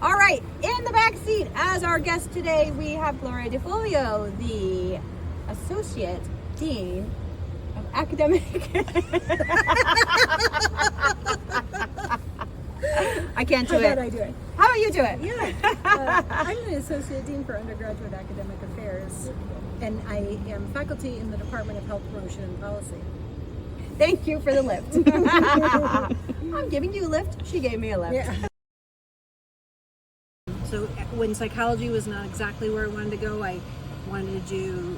All right, in the back seat as our guest today, we have Gloria DiFulvio, the Associate Dean of Academic. I can't do How it. about I do it? How about you do it? Yeah. I'm the Associate Dean for Undergraduate Academic Affairs, and I am faculty in the Department of Health Promotion and Policy. Thank you for the lift. I'm giving you a lift. She gave me a lift. Yeah. So when psychology was not exactly where I wanted to go, I wanted to do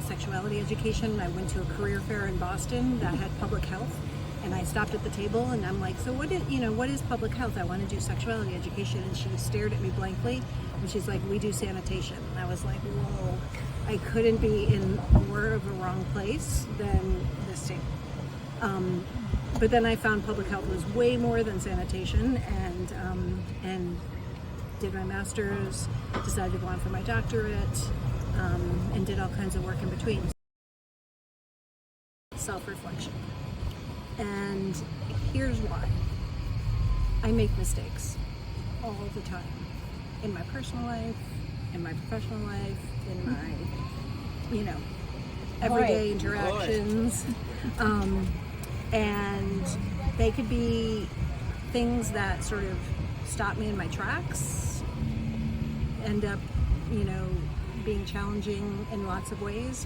sexuality education. I went to a career fair in Boston that had public health, and I stopped at the table and I'm like, so what is public health? I want to do sexuality education. And she stared at me blankly and she's like, we do sanitation. And I was like, whoa, I couldn't be in more of a wrong place than this table. But then I found public health was way more than sanitation, and did my master's, decided to go on for my doctorate, and did all kinds of work in between. Self-reflection. And here's why. I make mistakes all the time. In my personal life, in my professional life, in my, everyday interactions. And they could be things that sort of stop me in my tracks, end up, being challenging in lots of ways.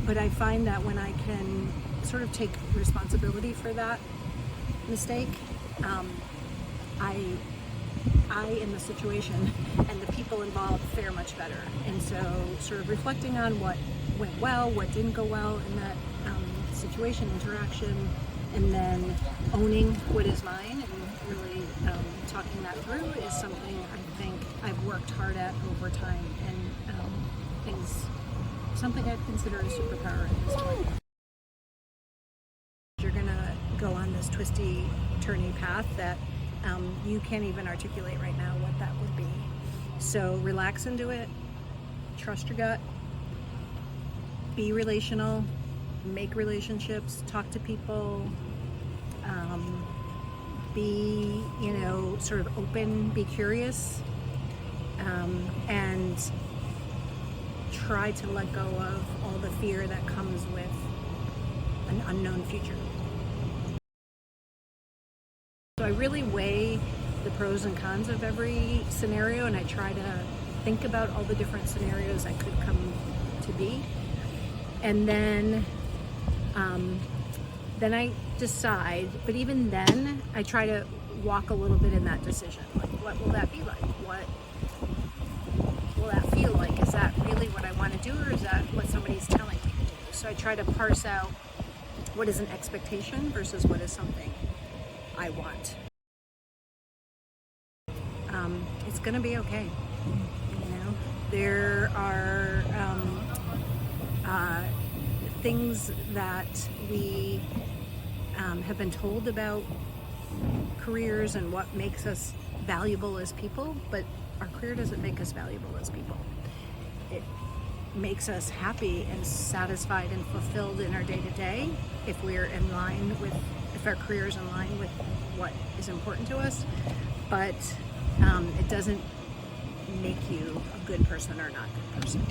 But I find that when I can sort of take responsibility for that mistake, I in the situation and the people involved fare much better. And so sort of reflecting on what went well, what didn't go well in that situation, interaction, and then owning what is mine and really talking that through is something I think I've worked hard at over time, and something I'd consider a superpower at this point. You're gonna go on this twisty, turny path that you can't even articulate right now what that would be. So relax into it, trust your gut, be relational, make relationships, talk to people, be, sort of open, be curious, and try to let go of all the fear that comes with an unknown future. So I really weigh the pros and cons of every scenario, and I try to think about all the different scenarios that could come to be. And then I decide, but even then, I try to walk a little bit in that decision. Like, what will that be like? What will that feel like? Is that really what I want to do, or is that what somebody's telling me to do? So I try to parse out what is an expectation versus what is something I want. It's going to be okay. There are things that we have been told about careers and what makes us valuable as people, but our career doesn't make us valuable as people. It makes us happy and satisfied and fulfilled in our day-to-day if our career is in line with what is important to us, but it doesn't make you a good person or not a good person.